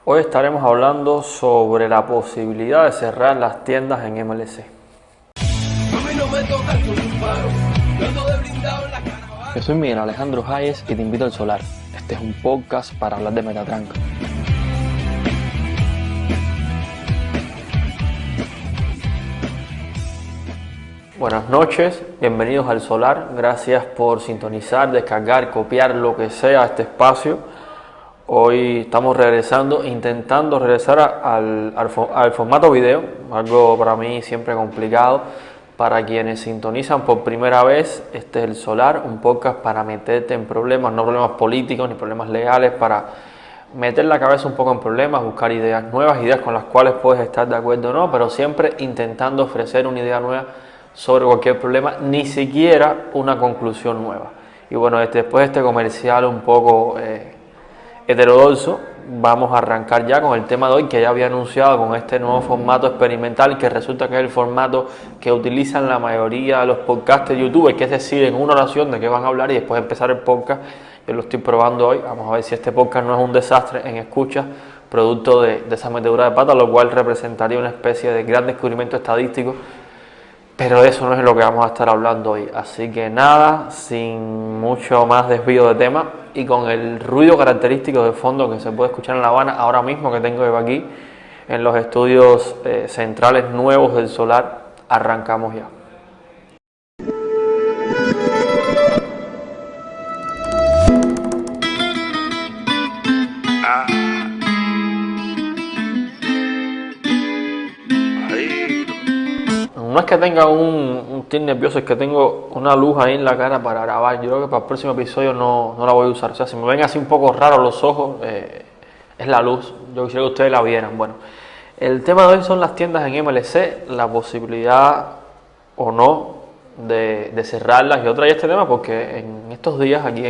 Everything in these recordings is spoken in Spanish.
Hoy estaremos hablando sobre la posibilidad de cerrar las tiendas en MLC. Yo soy Miguel Alejandro Hayes y te invito al Solar. Este es un podcast para hablar de Metatranca. Buenas noches, bienvenidos al Solar. Gracias por sintonizar, descargar, copiar lo que sea a este espacio. Hoy estamos intentando regresar al formato video, algo para mí siempre complicado. Para quienes sintonizan por primera vez, este es el Solar, un podcast para meterte en problemas, no problemas políticos ni problemas legales, para meter la cabeza un poco en problemas, buscar ideas nuevas, ideas con las cuales puedes estar de acuerdo o no, pero siempre intentando ofrecer una idea nueva sobre cualquier problema, ni siquiera una conclusión nueva. Y bueno, después de este comercial un poco heterodoxo, vamos a arrancar ya con el tema de hoy, que ya había anunciado, con este nuevo formato experimental, que resulta que es el formato que utilizan la mayoría de los podcasts de YouTube, que es decir, en una oración de qué van a hablar y después empezar el podcast. Yo lo estoy probando hoy, vamos a ver si este podcast no es un desastre en escuchas, producto de esa metedura de pata, lo cual representaría una especie de gran descubrimiento estadístico. Pero de eso no es lo que vamos a estar hablando hoy. Así que nada, sin mucho más desvío de tema y con el ruido característico de fondo que se puede escuchar en La Habana ahora mismo, que tengo aquí en los estudios centrales nuevos del Solar, arrancamos ya. No es que tenga un tic nervioso, es que tengo una luz ahí en la cara para grabar. Yo creo que para el próximo episodio no la voy a usar. O sea, si me ven así un poco raros los ojos, es la luz. Yo quisiera que ustedes la vieran. Bueno, el tema de hoy son las tiendas en MLC, la posibilidad o no de cerrarlas. Y otra y este tema porque en estos días aquí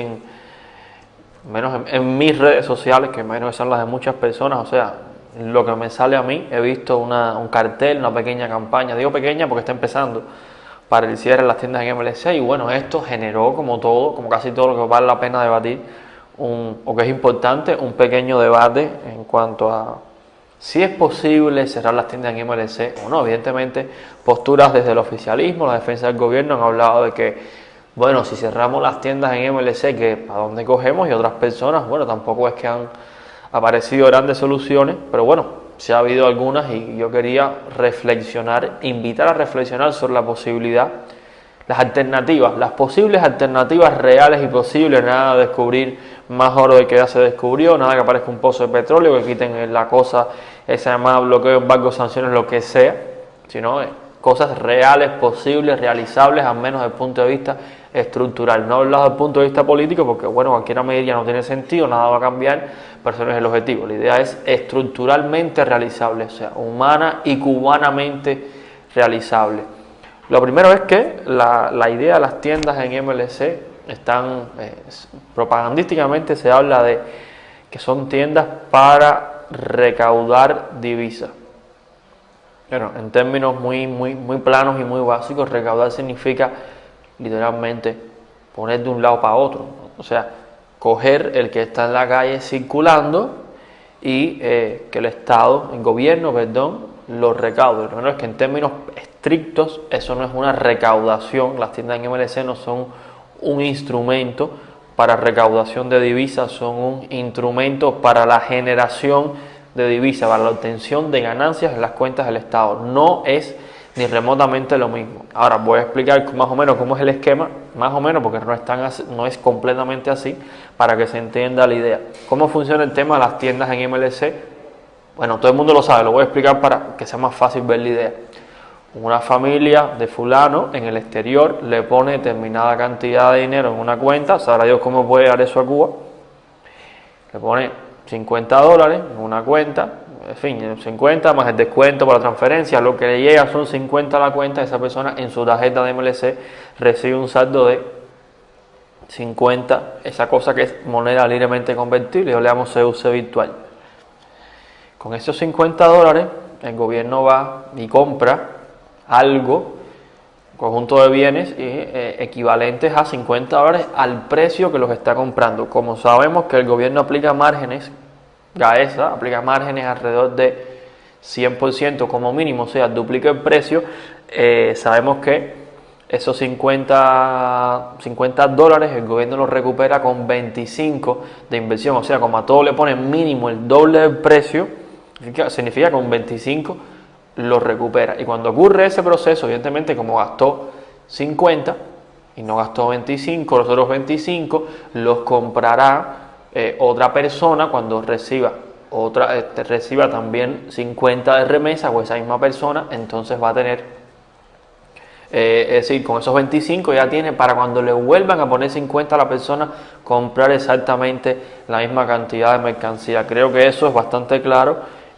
menos en mis redes sociales, que imagino que son las de muchas personas, o sea, lo que me sale a mí, he visto un cartel, una pequeña campaña, digo pequeña porque está empezando, para el cierre de las tiendas en MLC, y bueno, esto generó como casi todo lo que vale la pena debatir, o que es importante, un pequeño debate en cuanto a si es posible cerrar las tiendas en MLC o no. Evidentemente, posturas desde el oficialismo, la defensa del gobierno han hablado de que, bueno, si cerramos las tiendas en MLC, que ¿a dónde cogemos? Y otras personas, bueno, tampoco es que han aparecido grandes soluciones, pero bueno, sí ha habido algunas y yo quería invitar a reflexionar sobre la posibilidad, las alternativas, las posibles alternativas reales y posibles, nada de descubrir más oro de que ya se descubrió, nada que aparezca un pozo de petróleo, que quiten la cosa, esa llamada bloqueo, embargo, sanciones, lo que sea, sino cosas reales, posibles, realizables, al menos desde el punto de vista estructural. No hablado desde el punto de vista político, porque bueno, cualquier medida no tiene sentido, nada va a cambiar, pero eso no es el objetivo. La idea es estructuralmente realizable, o sea, humana y cubanamente realizable. Lo primero es que la idea de las tiendas en MLC están, propagandísticamente se habla de que son tiendas para recaudar divisas. Bueno, en términos muy planos y muy básicos, recaudar significa literalmente poner de un lado para otro, o sea, coger el que está en la calle circulando y que el Estado, el gobierno, lo recaude. Lo primero es que en términos estrictos eso no es una recaudación, las tiendas en MLC no son un instrumento para recaudación de divisas, son un instrumento para la generación de divisas, para la obtención de ganancias en las cuentas del Estado. No es ni remotamente lo mismo. Ahora voy a explicar más o menos cómo es el esquema, más o menos porque no es completamente así, para que se entienda la idea. ¿Cómo funciona el tema de las tiendas en MLC? Bueno, todo el mundo lo sabe, lo voy a explicar para que sea más fácil ver la idea. Una familia de fulano en el exterior le pone determinada cantidad de dinero en una cuenta, sabrá Dios cómo puede dar eso a Cuba, le pone $50 en una cuenta, en fin, 50 más el descuento por la transferencia, lo que le llega son 50 a la cuenta. Esa persona en su tarjeta de MLC recibe un saldo de 50, esa cosa que es moneda libremente convertible, yo le llamo CUC virtual. Con esos $50 el gobierno va y compra algo, un conjunto de bienes equivalentes a $50 al precio que los está comprando. Como sabemos que el gobierno aplica márgenes Gaesa aplica márgenes alrededor de 100% como mínimo, o sea, duplica el precio. Sabemos que esos 50 dólares el gobierno los recupera con 25 de inversión, o sea, como a todo le ponen mínimo el doble del precio, significa que con 25 los recupera. Y cuando ocurre ese proceso, evidentemente como gastó 50 y no gastó 25, los otros 25 los comprará otra persona cuando reciba también 50 de remesa, o esa misma persona entonces va a tener, es decir, con esos 25 ya tiene para cuando le vuelvan a poner 50 a la persona, comprar exactamente la misma cantidad de mercancía. Creo que eso es bastante claro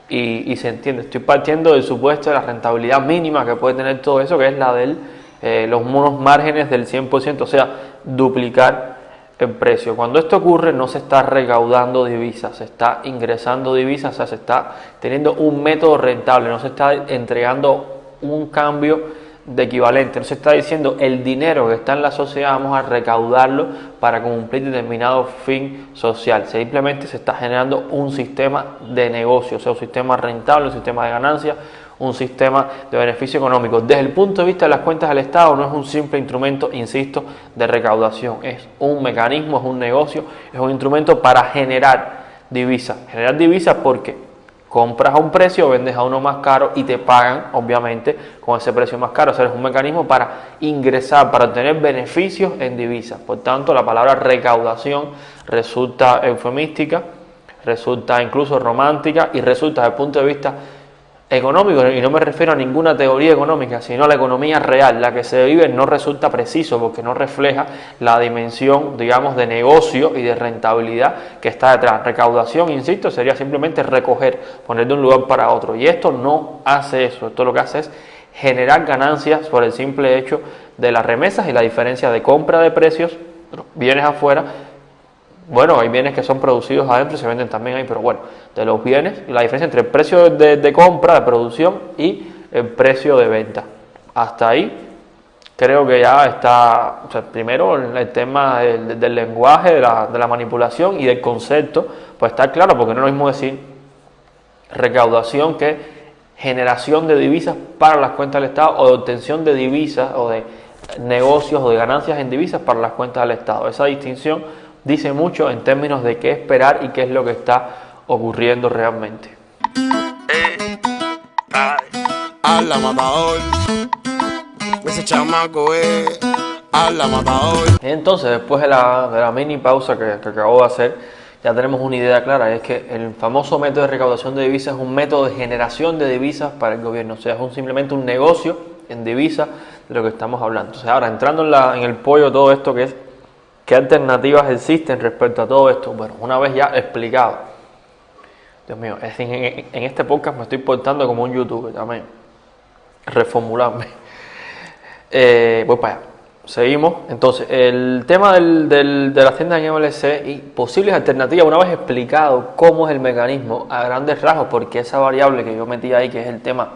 y se entiende. Estoy partiendo del supuesto de la rentabilidad mínima que puede tener todo eso, que es la de los unos márgenes del 100%, o sea, duplicar el precio. Cuando esto ocurre no se está recaudando divisas, se está ingresando divisas, o sea, se está teniendo un método rentable, no se está entregando un cambio de equivalente, no se está diciendo el dinero que está en la sociedad vamos a recaudarlo para cumplir determinado fin social, simplemente se está generando un sistema de negocio, o sea, un sistema rentable, un sistema de ganancias, un sistema de beneficio económico. Desde el punto de vista de las cuentas del Estado no es un simple instrumento, insisto, de recaudación, es un mecanismo, es un negocio, es un instrumento para generar divisas. Generar divisas porque compras a un precio, vendes a uno más caro y te pagan, obviamente, con ese precio más caro. O sea, es un mecanismo para ingresar, para obtener beneficios en divisas. Por tanto, la palabra recaudación resulta eufemística, resulta incluso romántica y resulta desde el punto de vista económico, y no me refiero a ninguna teoría económica, sino a la economía real, la que se vive, no resulta preciso porque no refleja la dimensión, digamos, de negocio y de rentabilidad que está detrás. Recaudación, insisto, sería simplemente recoger, poner de un lugar para otro, y esto no hace eso. Esto lo que hace es generar ganancias por el simple hecho de las remesas y la diferencia de compra de precios, bienes afuera. Bueno, hay bienes que son producidos adentro y se venden también ahí, pero bueno, de los bienes, la diferencia entre el precio de compra, de producción y el precio de venta. Hasta ahí creo que ya está, o sea, primero el tema del lenguaje, de la manipulación y del concepto, pues está claro, porque no es lo mismo decir recaudación que generación de divisas para las cuentas del Estado, o de obtención de divisas, o de negocios o de ganancias en divisas para las cuentas del Estado. Esa distinción dice mucho en términos de qué esperar y qué es lo que está ocurriendo realmente. Habla matador, ese chamaco habla matador. Entonces, después de la mini pausa que acabo de hacer, ya tenemos una idea clara, y es que el famoso método de recaudación de divisas es un método de generación de divisas para el gobierno, o sea, es simplemente un negocio en divisas de lo que estamos hablando. Entonces, ahora entrando en el pollo de todo esto, que es ¿qué alternativas existen respecto a todo esto? Bueno, una vez ya explicado, Dios mío, en este podcast me estoy portando como un youtuber también, reformularme. Voy para allá, seguimos. Entonces, el tema de las tiendas en MLC y posibles alternativas, una vez explicado cómo es el mecanismo a grandes rasgos, porque esa variable que yo metí ahí, que es el tema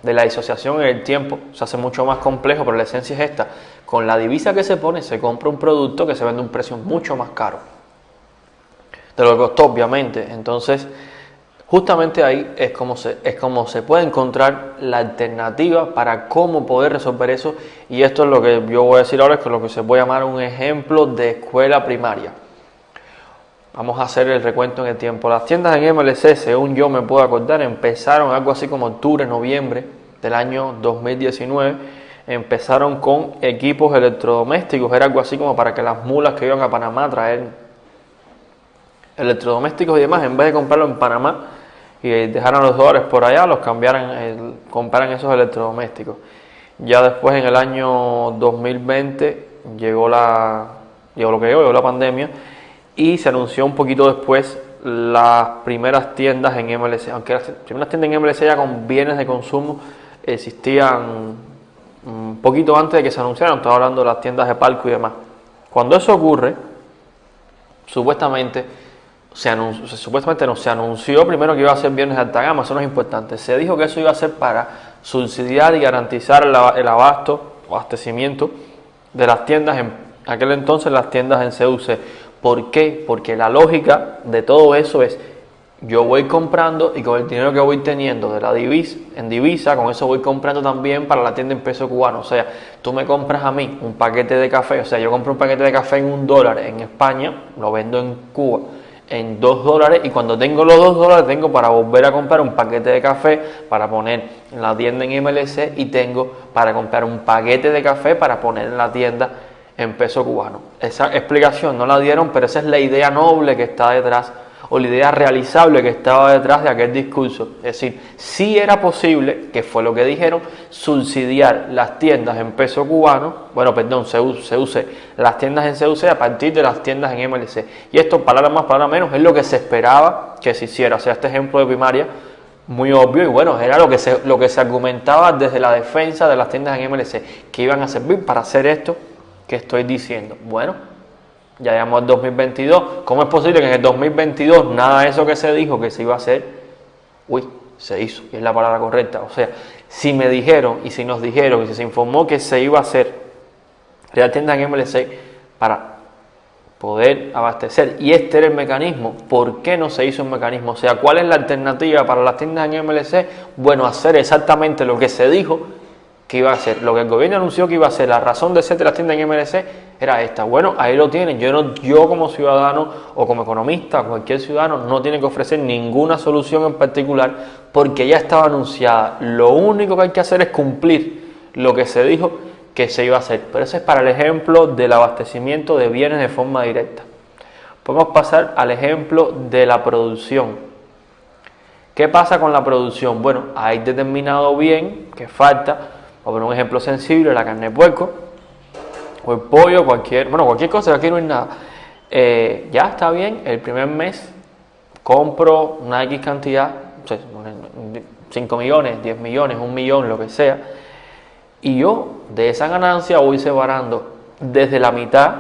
de la disociación en el tiempo, se hace mucho más complejo, pero la esencia es esta. Con la divisa que se pone, se compra un producto que se vende a un precio mucho más caro de lo que costó, obviamente. Entonces, justamente ahí es como se puede encontrar la alternativa para cómo poder resolver eso. Y esto es lo que yo voy a decir ahora, es lo que se puede llamar un ejemplo de escuela primaria. Vamos a hacer el recuento en el tiempo. Las tiendas en MLC, según yo me puedo acordar, empezaron algo así como octubre, noviembre del año 2019. Empezaron con equipos electrodomésticos. Era algo así como para que las mulas que iban a Panamá a traer electrodomésticos y demás, en vez de comprarlo en Panamá y dejaran los dólares por allá, los cambiaran, compraran esos electrodomésticos. Ya después, en el año 2020, llegó la pandemia, y se anunció un poquito después las primeras tiendas en MLC, aunque las primeras tiendas en MLC ya con bienes de consumo existían un poquito antes de que se anunciaran. Estaba hablando de las tiendas de palco y demás. Cuando eso ocurre, supuestamente se anunció primero que iba a ser bienes de alta gama. Eso no es importante. Se dijo que eso iba a ser para subsidiar y garantizar el abastecimiento de las tiendas, en aquel entonces las tiendas en CUC. ¿Por qué? Porque la lógica de todo eso es yo voy comprando y con el dinero que voy teniendo de la divisa, con eso voy comprando también para la tienda en peso cubano. O sea, tú me compras a mí un paquete de café, o sea, yo compro un paquete de café en $1 en España, lo vendo en Cuba en $2 y cuando tengo los $2 tengo para volver a comprar un paquete de café para poner en la tienda en MLC y tengo para comprar un paquete de café para poner en la tienda en peso cubano. Esa explicación no la dieron, pero esa es la idea noble que está detrás o la idea realizable que estaba detrás de aquel discurso. Es decir, sí era posible, que fue lo que dijeron, subsidiar las tiendas en peso cubano, CUC, las tiendas en CUC a partir de las tiendas en MLC. Y esto, palabra más, palabra menos, es lo que se esperaba que se hiciera. O sea, este ejemplo de primaria, muy obvio, y bueno, era lo que se argumentaba desde la defensa de las tiendas en MLC, que iban a servir para hacer esto que estoy diciendo. Bueno, ya llegamos al 2022. ¿Cómo es posible que en el 2022 nada de eso que se dijo que se iba a hacer, se hizo? Y es la palabra correcta. O sea, si me dijeron y si nos dijeron y si se informó que se iba a hacer la tienda en MLC para poder abastecer, y este era el mecanismo, ¿por qué no se hizo el mecanismo? O sea, ¿cuál es la alternativa para las tiendas en MLC? Bueno, hacer exactamente lo que se dijo que iba a hacer, lo que el gobierno anunció que iba a hacer. La razón de ser de las tiendas en MLC era esta. Bueno, ahí lo tienen. Yo como ciudadano o como economista, cualquier ciudadano, no tiene que ofrecer ninguna solución en particular porque ya estaba anunciada. Lo único que hay que hacer es cumplir lo que se dijo que se iba a hacer. Pero ese es para el ejemplo del abastecimiento de bienes de forma directa. Podemos pasar al ejemplo de la producción. ¿Qué pasa con la producción? Bueno, hay determinado bien que falta. Voy a poner un ejemplo sensible, la carne de puerco o el pollo, cualquier cosa, que aquí no hay nada. Ya está bien, el primer mes compro una X cantidad, 5 millones, 10 millones, 1 millón, lo que sea, y yo de esa ganancia voy separando desde la mitad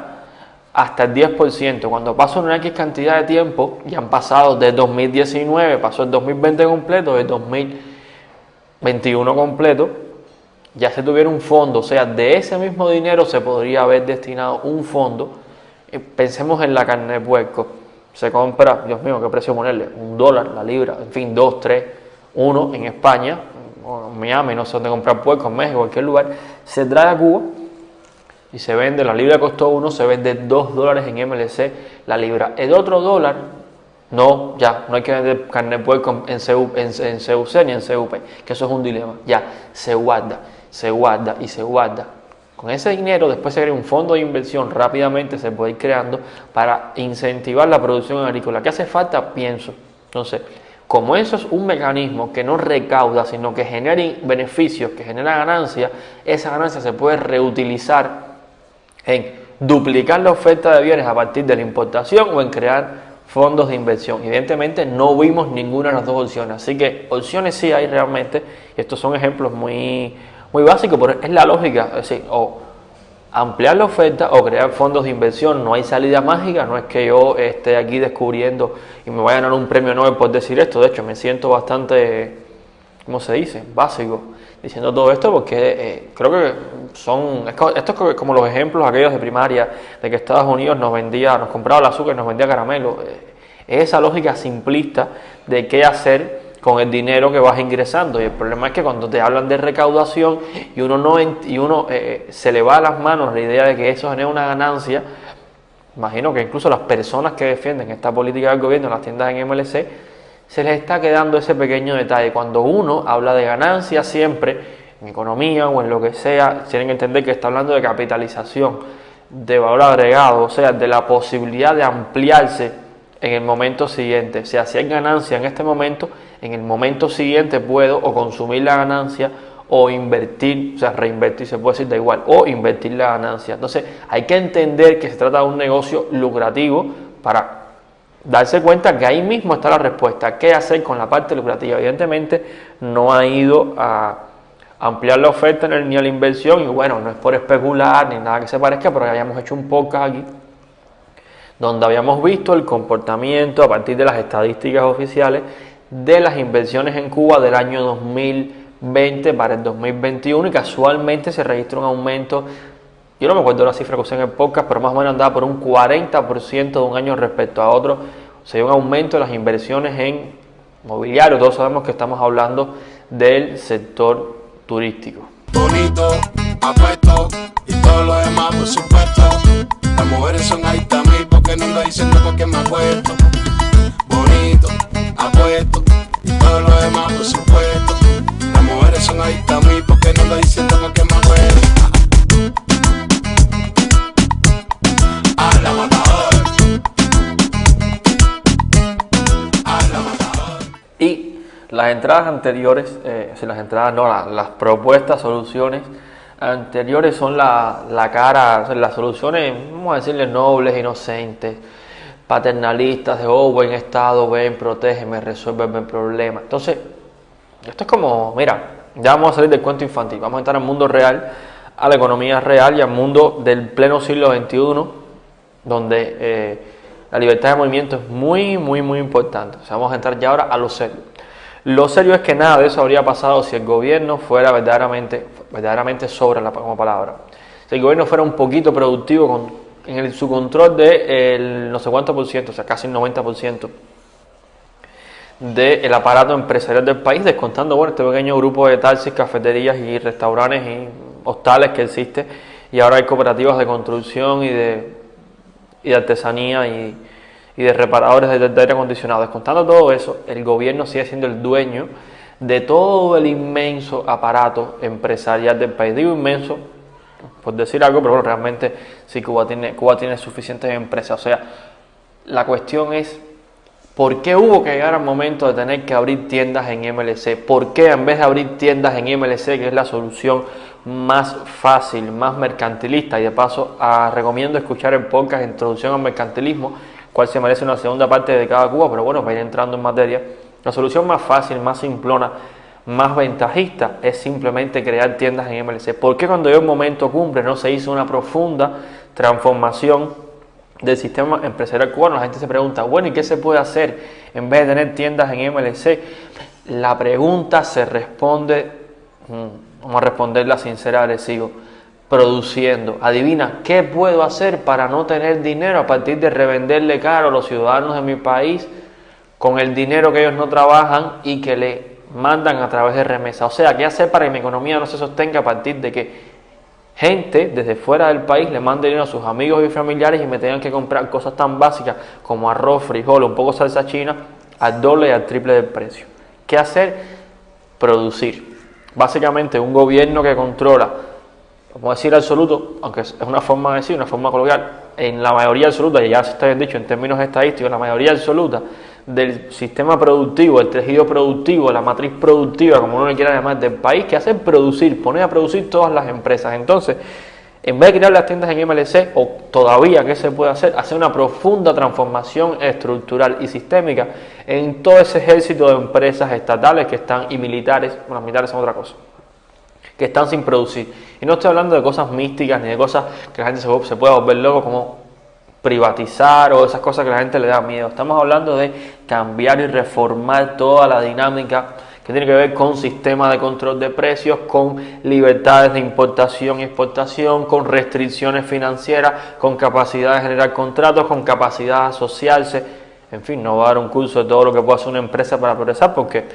hasta el 10%. Cuando paso una X cantidad de tiempo, ya han pasado de 2019, pasó el 2020 completo, el 2021 completo, ya se tuviera un fondo, o sea, de ese mismo dinero se podría haber destinado un fondo. Pensemos en la carne de puerco, se compra, Dios mío, ¿qué precio ponerle? $1 la libra, en fin, 2, 3, 1 en España, o en Miami, no sé dónde comprar puerco, en México, cualquier lugar, se trae a Cuba y se vende, la libra costó 1, se vende $2 en MLC la libra. El otro dólar, no hay que vender carne de puerco en CUC ni en CUP, que eso es un dilema, ya, se guarda. Con ese dinero después se crea un fondo de inversión, rápidamente se puede ir creando para incentivar la producción agrícola. ¿Qué hace falta? Pienso. Entonces, como eso es un mecanismo que no recauda, sino que genera beneficios, que genera ganancias, esa ganancia se puede reutilizar en duplicar la oferta de bienes a partir de la importación o en crear fondos de inversión. Evidentemente no vimos ninguna de las dos opciones, así que opciones sí hay realmente, y estos son ejemplos muy básico, pero es la lógica, es decir, o ampliar la oferta o crear fondos de inversión. No hay salida mágica, no es que yo esté aquí descubriendo y me vaya a ganar un premio Nobel por decir esto. De hecho, me siento bastante, ¿cómo se dice?, básico diciendo todo esto, porque creo que esto es como los ejemplos aquellos de primaria, de que Estados Unidos nos compraba el azúcar y nos vendía caramelo. Es esa lógica simplista de qué hacer con el dinero que vas ingresando, y el problema es que cuando te hablan de recaudación y uno se le va a las manos la idea de que eso genera una ganancia. Imagino que incluso las personas que defienden esta política del gobierno en las tiendas en MLC se les está quedando ese pequeño detalle. Cuando uno habla de ganancia siempre en economía o en lo que sea, tienen que entender que está hablando de capitalización, de valor agregado, o sea, de la posibilidad de ampliarse en el momento siguiente. O sea, si hay ganancia en este momento, en el momento siguiente puedo o consumir la ganancia o invertir, o sea, reinvertir, se puede decir, da igual, o invertir la ganancia. Entonces, hay que entender que se trata de un negocio lucrativo para darse cuenta que ahí mismo está la respuesta. ¿Qué hacer con la parte lucrativa? Evidentemente, no ha ido a ampliar la oferta ni a la inversión, y bueno, no es por especular ni nada que se parezca, pero ya habíamos hecho un podcast aquí donde habíamos visto el comportamiento a partir de las estadísticas oficiales de las inversiones en Cuba del año 2020 para el 2021, y casualmente se registró un aumento, yo no me acuerdo la cifra que usé en el podcast, pero más o menos andaba por un 40% de un año respecto a otro, se dio un aumento de las inversiones en mobiliario. Todos sabemos que estamos hablando del sector turístico. Bonito, apuesto y todo lo demás por supuesto. Las mujeres son adictas a mí porque no ando diciendo porque me apuesto. Bonito, apuesto y todo lo demás por supuesto. Las mujeres son adictas a mí porque no ando diciendo porque me apuesto. A la matador. A la matador. Y las entradas anteriores, las propuestas, soluciones anteriores son la cara, o sea, las soluciones, vamos a decirle, nobles, inocentes, paternalistas, de buen estado, ven, protégeme, resuélveme el problema. Entonces, esto es como, mira, ya vamos a salir del cuento infantil, vamos a entrar al mundo real, a la economía real y al mundo del pleno siglo XXI, donde la libertad de movimiento es muy, muy, muy importante. O sea, vamos a entrar ya ahora a lo serio. Lo serio es que nada de eso habría pasado si el gobierno fuera verdaderamente sobra como palabra. Si el gobierno fuera un poquito productivo en su control de no sé cuánto por ciento, o sea, casi el 90% del aparato empresarial del país, descontando este pequeño grupo de taxis, cafeterías y restaurantes y hostales que existe, y ahora hay cooperativas de construcción y de artesanía y de reparadores de aire acondicionado. Descontando todo eso, el gobierno sigue siendo el dueño de todo el inmenso aparato empresarial del país. Digo inmenso, por decir algo, pero bueno, realmente sí Cuba tiene suficientes empresas. O sea, la cuestión es, ¿por qué hubo que llegar al momento de tener que abrir tiendas en MLC? ¿Por qué en vez de abrir tiendas en MLC, que es la solución más fácil, más mercantilista? Y de paso, recomiendo escuchar el podcast Introducción al Mercantilismo, cual se merece una segunda parte dedicada a Cuba, pero bueno, para ir entrando en materia, la solución más fácil, más simplona, más ventajista es simplemente crear tiendas en MLC. ¿Por qué cuando llegó el momento cumbre no se hizo una profunda transformación del sistema empresarial cubano? La gente se pregunta, bueno, ¿y qué se puede hacer en vez de tener tiendas en MLC? La pregunta se responde, vamos a responderla sincera, agresivo, produciendo. Adivina, ¿qué puedo hacer para no tener dinero a partir de revenderle caro a los ciudadanos de mi país con el dinero que ellos no trabajan y que le mandan a través de remesa? O sea, ¿qué hacer para que mi economía no se sostenga a partir de que gente desde fuera del país le mande dinero a sus amigos y familiares y me tengan que comprar cosas tan básicas como arroz, frijol, un poco de salsa china al doble y al triple del precio? ¿Qué hacer? Producir. Básicamente un gobierno que controla, vamos a decir absoluto, aunque es una forma de decir, una forma coloquial, en la mayoría absoluta, y ya se está bien dicho en términos estadísticos, la mayoría absoluta del sistema productivo, el tejido productivo, la matriz productiva, como uno le quiera llamar, del país, que hace producir, poner a producir todas las empresas. Entonces, en vez de crear las tiendas en MLC, o todavía, ¿qué se puede hacer? Hacer una profunda transformación estructural y sistémica en todo ese ejército de empresas estatales que están, y militares, bueno, las militares son otra cosa, que están sin producir. Y no estoy hablando de cosas místicas ni de cosas que la gente se pueda volver loco, como privatizar o esas cosas que a la gente le da miedo. Estamos hablando de cambiar y reformar toda la dinámica que tiene que ver con sistemas de control de precios, con libertades de importación y exportación, con restricciones financieras, con capacidad de generar contratos, con capacidad de asociarse. En fin, no voy a dar un curso de todo lo que puede hacer una empresa para progresar, porque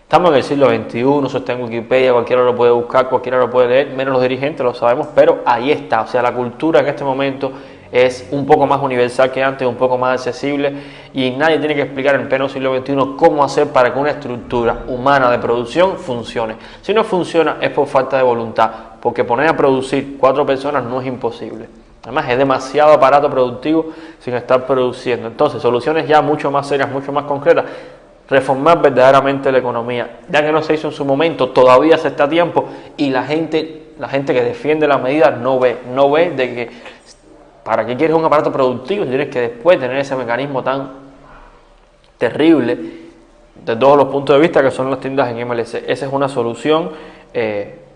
estamos en el siglo XXI, eso está en Wikipedia, cualquiera lo puede buscar, cualquiera lo puede leer, menos los dirigentes, lo sabemos, pero ahí está. O sea, la cultura en este momento es un poco más universal que antes, un poco más accesible, y nadie tiene que explicar en pleno siglo XXI cómo hacer para que una estructura humana de producción funcione. Si no funciona es por falta de voluntad, porque poner a producir 4 personas no es imposible. Además es demasiado aparato productivo sin estar produciendo. Entonces, soluciones ya mucho más serias, mucho más concretas. Reformar verdaderamente la economía, ya que no se hizo en su momento, todavía se está a tiempo, y la gente que defiende las medidas no ve de que ¿para qué quieres un aparato productivo si tienes que después tener ese mecanismo tan terrible de todos los puntos de vista que son las tiendas en MLC? Esa es una solución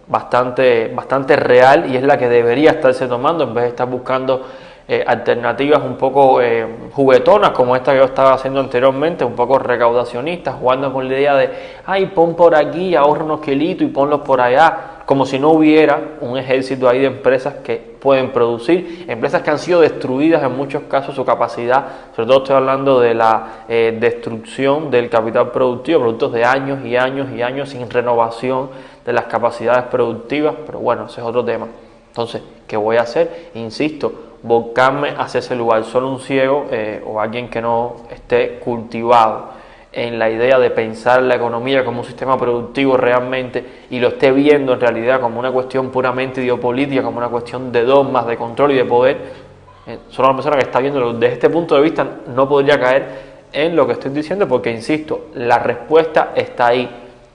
bastante real, y es la que debería estarse tomando en vez de estar buscando alternativas un poco juguetonas como esta que yo estaba haciendo anteriormente, un poco recaudacionistas, jugando con la idea de, ay, pon por aquí, ahorra unos kilitos y ponlos por allá. como si no hubiera un ejército ahí de empresas que pueden producir, empresas que han sido destruidas en muchos casos su capacidad, sobre todo estoy hablando de la destrucción del capital productivo, productos de años y años y años sin renovación de las capacidades productivas, pero bueno, ese es otro tema. Entonces, ¿qué voy a hacer? Insisto, volcarme hacia ese lugar. Solo un ciego o alguien que no esté cultivado en la idea de pensar la economía como un sistema productivo realmente y lo esté viendo en realidad como una cuestión puramente ideopolítica, como una cuestión de dogmas, de control y de poder, solo una persona que está viendo desde este punto de vista no podría caer en lo que estoy diciendo, porque insisto, la respuesta está ahí.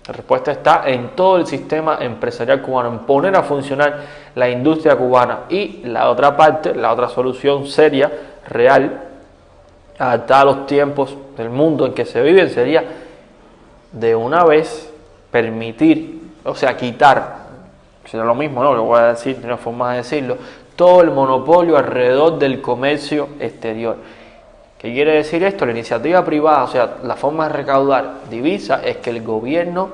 La respuesta está en todo el sistema empresarial cubano, en poner a funcionar la industria cubana. Y la otra parte, la otra solución seria, real, adaptada a los tiempos del mundo en que se viven, sería de una vez permitir, o sea, quitar, será lo mismo, ¿no? Lo voy a decir de una forma de decirlo, todo el monopolio alrededor del comercio exterior. ¿Qué quiere decir esto? La iniciativa privada, o sea, la forma de recaudar divisas es que el gobierno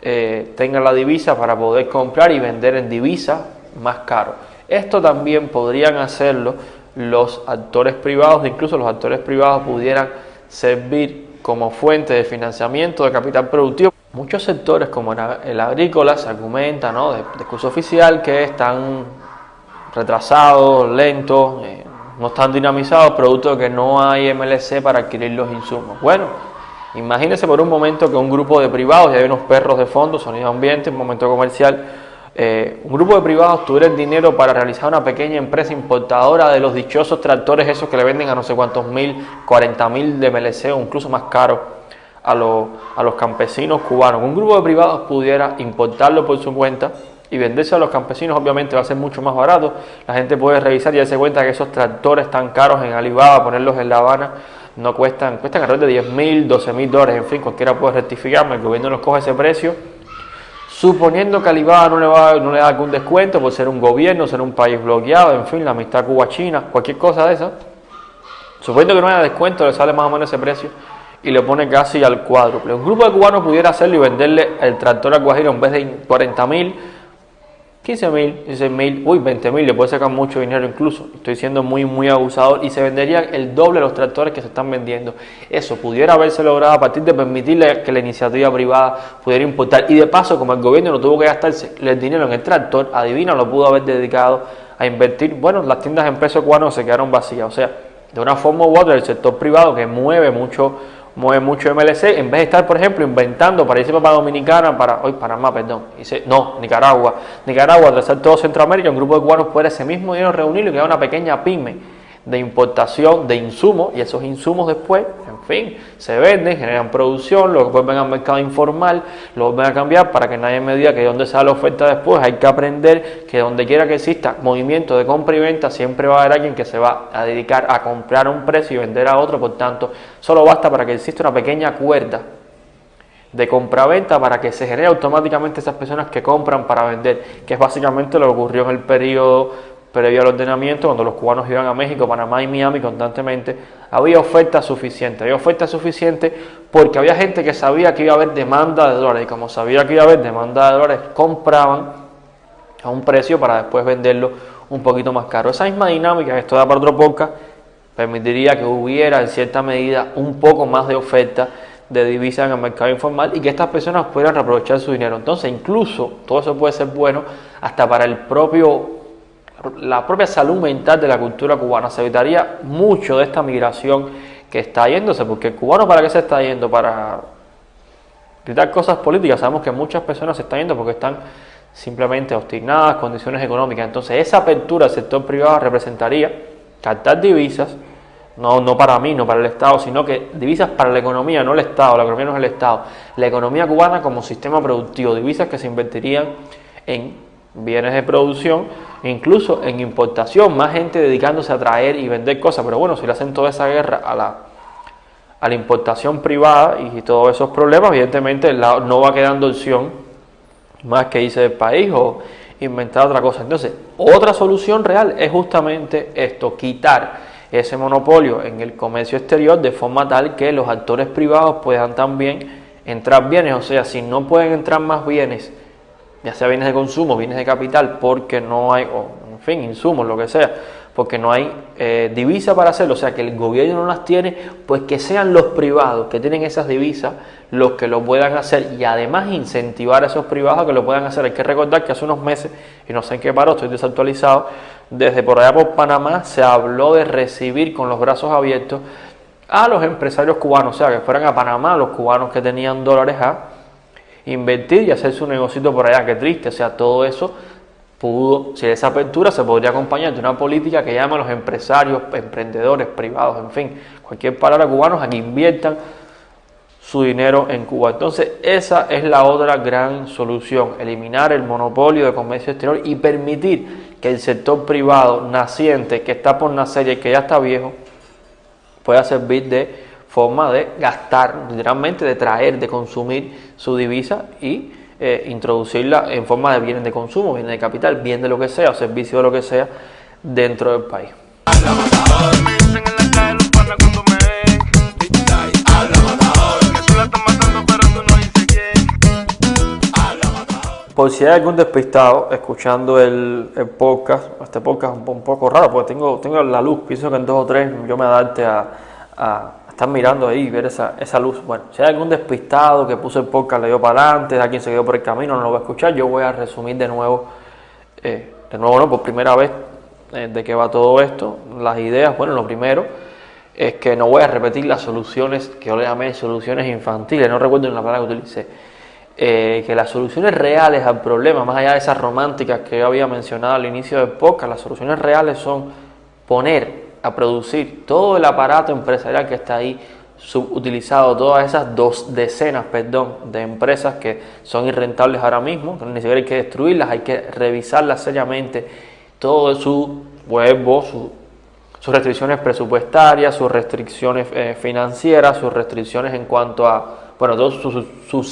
tenga la divisa para poder comprar y vender en divisas más caro. Esto también podrían hacerlo los actores privados, incluso los actores privados pudieran servir como fuente de financiamiento de capital productivo. Muchos sectores como el agrícola se argumenta, ¿no?, de discurso oficial, que están retrasados, lentos, no están dinamizados, producto de que no hay MLC para adquirir los insumos. Bueno, imagínense por un momento que un grupo de privados, y hay unos perros de fondo, sonido ambiente, un momento comercial, un grupo de privados tuviera el dinero para realizar una pequeña empresa importadora de los dichosos tractores esos que le venden a no sé cuántos mil, 40.000 de MLC o incluso más caro a los campesinos cubanos. Un grupo de privados pudiera importarlo por su cuenta y venderse a los campesinos, obviamente va a ser mucho más barato. La gente puede revisar y darse cuenta que esos tractores tan caros en Alibaba, ponerlos en La Habana, no cuestan alrededor de 10.000, 12.000 $, en fin, cualquiera puede rectificarme, el gobierno nos coge ese precio, suponiendo que Alibaba no le da algún descuento por ser un gobierno, ser un país bloqueado, en fin, la amistad Cuba-China, cualquier cosa de esa, suponiendo que no haya descuento, le sale más o menos ese precio y le pone casi al cuádruple. Un grupo de cubanos pudiera hacerlo y venderle el tractor a Guajiro en vez de 40.000, 15.000, 16.000, 20.000, le puede sacar mucho dinero incluso, estoy siendo muy abusador, y se vendería el doble de los tractores que se están vendiendo. Eso pudiera haberse logrado a partir de permitirle que la iniciativa privada pudiera importar, y de paso, como el gobierno no tuvo que gastarse el dinero en el tractor, adivina, lo pudo haber dedicado a invertir. Bueno, las tiendas en peso cubano se quedaron vacías, o sea, de una forma u otra el sector privado, que mueve mucho MLC, en vez de estar, por ejemplo, inventando para irse para Dominicana, Panamá, Nicaragua, trazar todo Centroamérica, un grupo de cubanos puede ese mismo dinero reunirlo y crear una pequeña pyme de importación de insumos, y esos insumos después, en fin, se venden, generan producción, luego vuelven al mercado informal, lo vuelven a cambiar para que nadie me diga que de dónde sale la oferta después. Hay que aprender que donde quiera que exista movimiento de compra y venta, siempre va a haber alguien que se va a dedicar a comprar a un precio y vender a otro. Por tanto, solo basta para que exista una pequeña cuerda de compra-venta para que se genere automáticamente esas personas que compran para vender, que es básicamente lo que ocurrió en el periodo previo al ordenamiento, cuando los cubanos iban a México, Panamá y Miami constantemente. Había oferta suficiente porque había gente que sabía que iba a haber demanda de dólares, y como sabía que iba a haber demanda de dólares, compraban a un precio para después venderlo un poquito más caro. Esa misma dinámica, esto da para otro podcast, permitiría que hubiera en cierta medida un poco más de oferta de divisas en el mercado informal y que estas personas pudieran aprovechar su dinero. Entonces, incluso todo eso puede ser bueno hasta para la propia salud mental de la cultura cubana. Se evitaría mucho de esta migración que está yéndose, porque el cubano, ¿para qué se está yendo? Para gritar cosas políticas. Sabemos que muchas personas se están yendo porque están simplemente obstinadas, condiciones económicas. Entonces esa apertura al sector privado representaría captar divisas, no para mí, no para el Estado, sino que divisas para la economía, no el Estado. La economía no es el Estado, la economía cubana como sistema productivo, divisas que se invertirían en bienes de producción, incluso en importación, más gente dedicándose a traer y vender cosas. Pero bueno, si le hacen toda esa guerra a la importación privada y todos esos problemas, evidentemente no va quedando opción más que irse del país o inventar otra cosa. Entonces, otra solución real es justamente esto, quitar ese monopolio en el comercio exterior de forma tal que los actores privados puedan también entrar bienes. O sea, si no pueden entrar más bienes ya sea bienes de consumo, bienes de capital, porque no hay, o en fin, insumos, lo que sea, porque no hay divisa para hacerlo, o sea que el gobierno no las tiene, pues que sean los privados que tienen esas divisas los que lo puedan hacer, y además incentivar a esos privados a que lo puedan hacer. Hay que recordar que hace unos meses, y no sé en qué paró, estoy desactualizado, desde por allá por Panamá se habló de recibir con los brazos abiertos a los empresarios cubanos, o sea que fueran a Panamá los cubanos que tenían dólares a invertir y hacer su negocito por allá. Qué triste, o sea, todo eso pudo, si esa apertura se podría acompañar de una política que llama a los empresarios, emprendedores, privados, en fin, cualquier palabra, cubanos a que inviertan su dinero en Cuba. Entonces esa es la otra gran solución, eliminar el monopolio de comercio exterior y permitir que el sector privado naciente, que está por nacer y que ya está viejo, pueda servir de forma de gastar, literalmente de traer, de consumir su divisa y introducirla en forma de bienes de consumo, bienes de capital, bien de lo que sea, o servicio de lo que sea dentro del país. Por si hay algún despistado escuchando el podcast, este podcast es un poco raro porque tengo la luz, pienso que en 2 o 3 yo me adapte a estar mirando ahí y ver esa luz. Bueno, si hay algún despistado que puso el podcast, le dio para adelante, a quien se quedó por el camino, no lo va a escuchar, yo voy a resumir de nuevo no, por primera vez de qué va todo esto, las ideas. Bueno, lo primero es que no voy a repetir las soluciones que yo le llamé soluciones infantiles, no recuerdo en la palabra que utilicé. Que las soluciones reales al problema, más allá de esas románticas que yo había mencionado al inicio del podcast, las soluciones reales son poner a producir todo el aparato empresarial que está ahí subutilizado, todas esas decenas de empresas que son irrentables ahora mismo, que ni siquiera hay que destruirlas, hay que revisarlas seriamente, todo su huevo, sus restricciones presupuestarias, sus restricciones financieras, sus restricciones en cuanto a todo su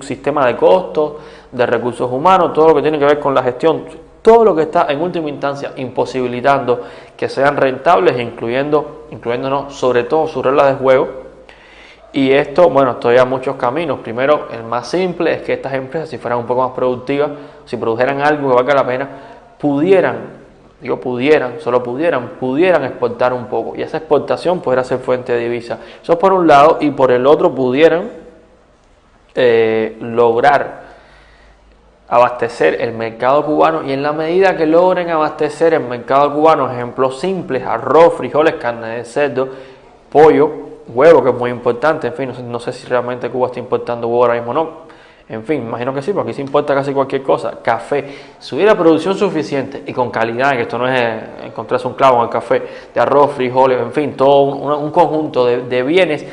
sistema de costos, de recursos humanos, todo lo que tiene que ver con la gestión, todo lo que está en última instancia imposibilitando que sean rentables, incluyéndonos sobre todo sus reglas de juego. Y esto, estoy a muchos caminos. Primero, el más simple es que estas empresas, si fueran un poco más productivas, si produjeran algo que valga la pena, pudieran exportar un poco, y esa exportación pudiera ser fuente de divisa. Eso es por un lado, y por el otro pudieran lograr abastecer el mercado cubano, y en la medida que logren abastecer el mercado cubano, ejemplos simples: arroz, frijoles, carne de cerdo, pollo, huevo, que es muy importante, en fin, no sé si realmente Cuba está importando huevo ahora mismo o no, en fin, imagino que sí, porque aquí se importa casi cualquier cosa, café. Si hubiera producción suficiente y con calidad, que esto no es encontrarse un clavo en el café, de arroz, frijoles, en fin, todo un conjunto de bienes,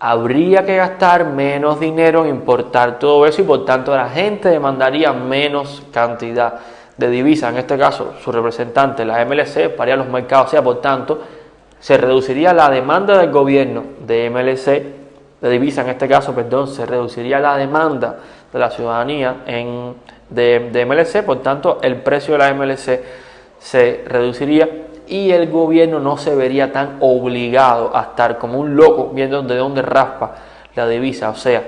habría que gastar menos dinero en importar todo eso, y por tanto la gente demandaría menos cantidad de divisa. En este caso, su representante, la MLC, para ir a los mercados, o sea, por tanto, se reduciría la demanda del gobierno de MLC, de divisa en este caso, se reduciría la demanda de la ciudadanía de MLC, por tanto, el precio de la MLC se reduciría, y el gobierno no se vería tan obligado a estar como un loco viendo de dónde raspa la divisa. O sea,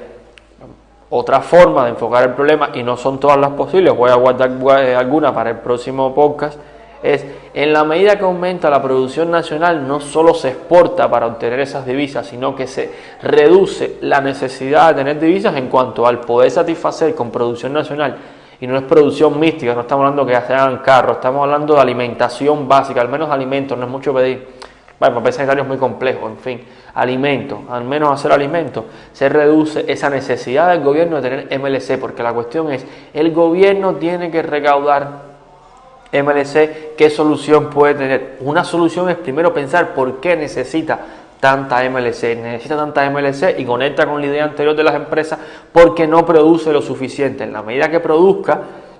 otra forma de enfocar el problema, y no son todas las posibles, voy a guardar alguna para el próximo podcast, es: en la medida que aumenta la producción nacional, no solo se exporta para obtener esas divisas, sino que se reduce la necesidad de tener divisas en cuanto al poder satisfacer con producción nacional. Y no es producción mística, no estamos hablando que se hagan carros, estamos hablando de alimentación básica, al menos alimentos, no es mucho pedir. Bueno, para escenarios muy complejos, en fin, alimentos, al menos hacer alimentos, se reduce esa necesidad del gobierno de tener MLC, porque la cuestión es: el gobierno tiene que recaudar MLC. ¿Qué solución puede tener? Una solución es primero pensar por qué necesita tanta MLC, y conecta con la idea anterior de las empresas, porque no produce lo suficiente. En la medida que produzca,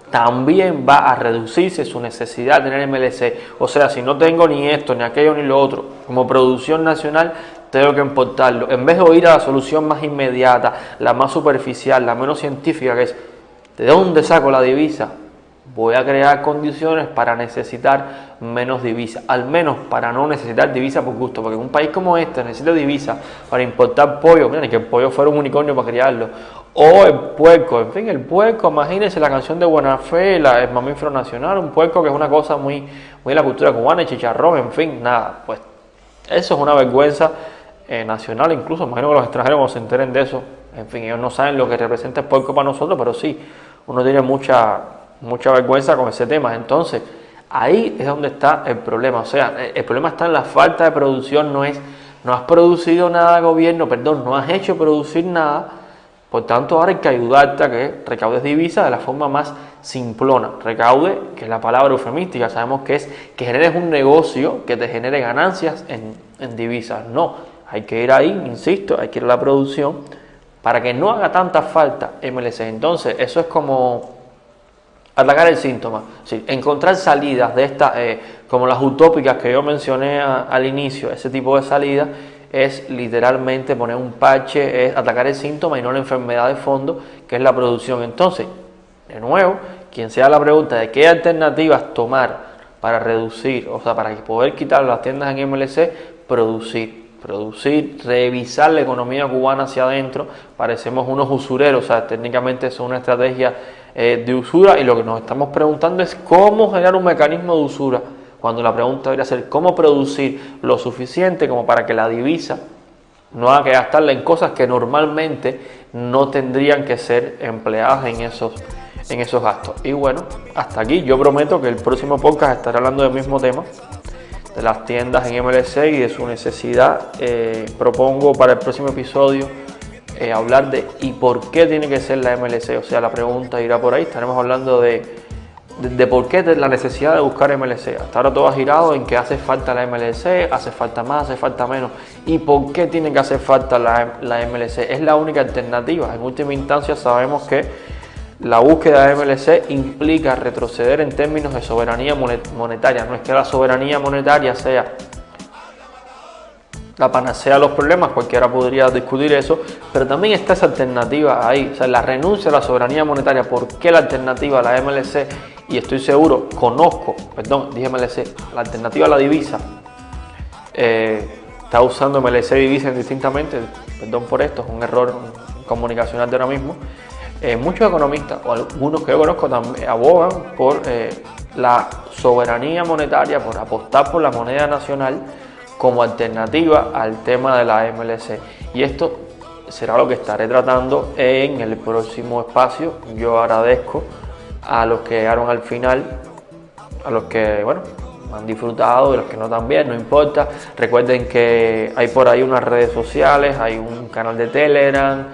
también va a reducirse su necesidad de tener MLC. O sea, si no tengo ni esto, ni aquello, ni lo otro, como producción nacional, tengo que importarlo. En vez de ir a la solución más inmediata, la más superficial, la menos científica, que es: ¿de dónde saco la divisa? Voy a crear condiciones para necesitar menos divisa, al menos para no necesitar divisa por gusto, porque un país como este necesita divisa para importar pollo, mira, ni que el pollo fuera un unicornio para criarlo, O el puerco, en fin, el puerco, imagínense la canción de Buena Fe, el mamífero nacional, un puerco que es una cosa muy de la cultura cubana, el chicharrón, en fin, nada, pues eso es una vergüenza nacional, incluso imagino que los extranjeros cuando se enteren de eso, en fin, ellos no saben lo que representa el puerco para nosotros, pero sí, uno tiene mucha vergüenza con ese tema. Entonces, ahí es donde está el problema, o sea, el problema está en la falta de producción, no has producido nada, gobierno, perdón, no has hecho producir nada. Por tanto, ahora hay que ayudarte a que recaudes divisas de la forma más simplona. Recaude, que es la palabra eufemística, sabemos que es que generes un negocio que te genere ganancias en divisas. No, hay que ir ahí, insisto, hay que ir a la producción para que no haga tanta falta MLC. Entonces, eso es como atacar el síntoma, sí, encontrar salidas de estas, como las utópicas que yo mencioné al inicio, ese tipo de salidas. Es literalmente poner un parche, es atacar el síntoma y no la enfermedad de fondo, que es la producción. Entonces, de nuevo, quien sea la pregunta de qué alternativas tomar para reducir, o sea, para poder quitar las tiendas en MLC, producir, revisar la economía cubana hacia adentro. Parecemos unos usureros, o sea, técnicamente es una estrategia de usura, y lo que nos estamos preguntando es cómo generar un mecanismo de usura, cuando la pregunta debería ser cómo producir lo suficiente como para que la divisa no haga que gastarla en cosas que normalmente no tendrían que ser empleadas en esos gastos. Y bueno, hasta aquí. Yo prometo que el próximo podcast estaré hablando del mismo tema, de las tiendas en MLC y de su necesidad. Propongo para el próximo episodio hablar de y por qué tiene que ser la MLC, o sea, la pregunta irá por ahí. Estaremos hablando de por qué la necesidad de buscar MLC. Hasta ahora todo ha girado en que hace falta la MLC, hace falta más, hace falta menos. ¿Y por qué tiene que hacer falta la MLC? Es la única alternativa. En última instancia sabemos que la búsqueda de MLC implica retroceder en términos de soberanía monetaria. No es que la soberanía monetaria sea la panacea de los problemas, cualquiera podría discutir eso, pero también está esa alternativa ahí, o sea, la renuncia a la soberanía monetaria. ¿Por qué la alternativa a la MLC? Y estoy seguro, dije MLC, la alternativa a la divisa, está usando MLC y divisa indistintamente, perdón por esto, es un error comunicacional de ahora mismo. Muchos economistas, o algunos que yo conozco, también abogan por la soberanía monetaria, por apostar por la moneda nacional como alternativa al tema de la MLC. Y esto será lo que estaré tratando en el próximo espacio. Yo agradezco a los que llegaron al final, a los que, bueno, han disfrutado, de los que no también, no importa. Recuerden que hay por ahí unas redes sociales, hay un canal de Telegram,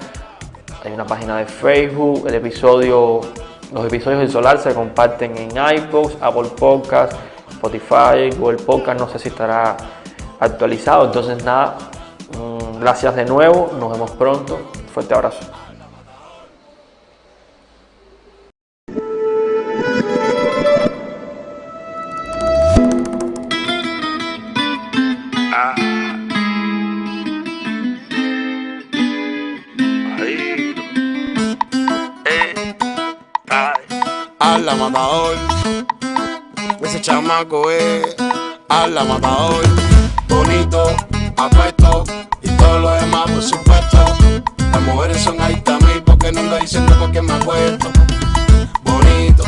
hay una página de Facebook. Los episodios del Solar se comparten en iPod, Apple Podcast, Spotify, Google Podcast, no sé si estará actualizado. Entonces nada, gracias de nuevo, nos vemos pronto, fuerte abrazo. Habla matador, ese chamaco es habla matador, bonito, apuesto y todo lo demás por supuesto. Las mujeres son adictas a mí porque no ando diciendo porque me acuesto. Bonito,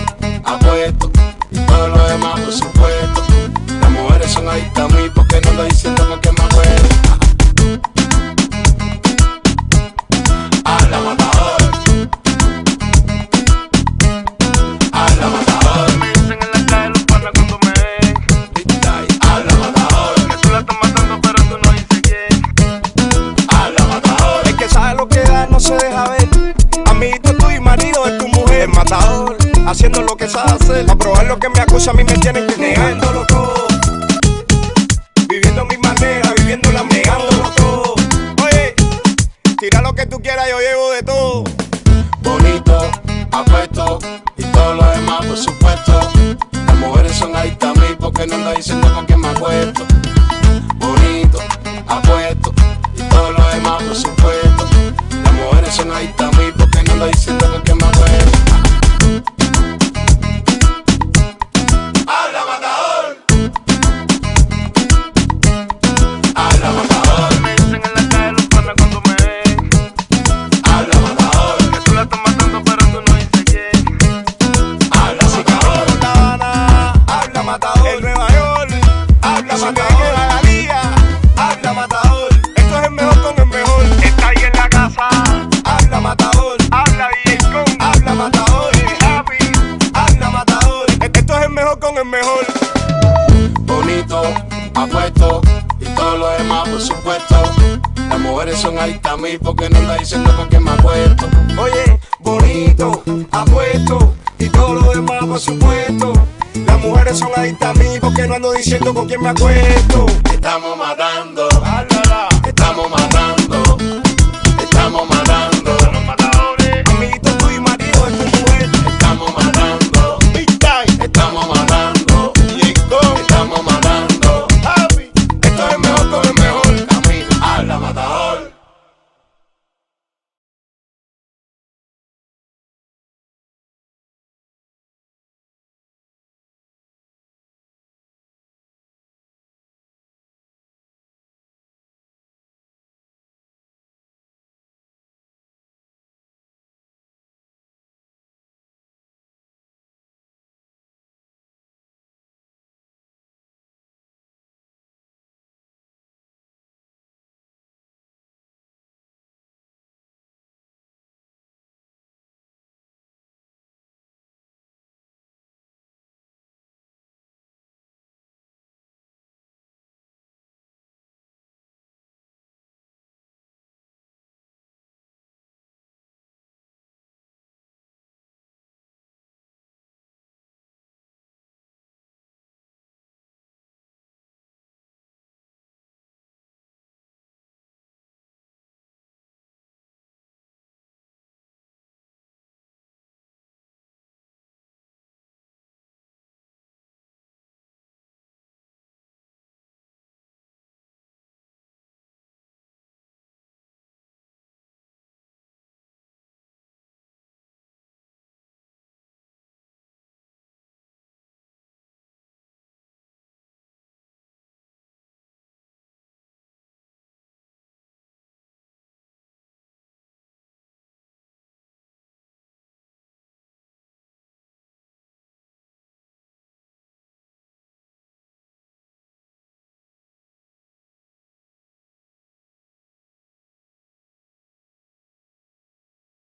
apuesto y todo lo demás por supuesto. Las mujeres son adictas a mí porque no ando diciendo porque me acuesto. Habla matador. No se deja ver, amiguito tuyo y marido de tu mujer, matador, haciendo lo que sabe hacer, para probar lo que me acusa a mí me tienen que negándolo todo, viviendo mi manera, viviendo la negándolo todo. Oye, tira lo que tú quieras, yo llevo de todo. Bonito, apuesto y todo lo demás por supuesto. Las mujeres son adictas a mí porque no ando diciendo porque me acuesto. Bonito, apuesto y todo lo demás por supuesto. Las mujeres son adictas a mí porque no ando diciendo porque me acuesto. Habla matador. Habla matador. Me dicen en la calle los panas cuando me ven. Habla matador. es mejor. Bonito, apuesto y todo lo demás por supuesto. Las mujeres son adictas a mí porque no anda diciendo con quién me acuesto. Oye, bonito, apuesto y todo lo demás por supuesto. Las mujeres son adictas a mí porque no ando diciendo con quién me acuesto. Estamos matando.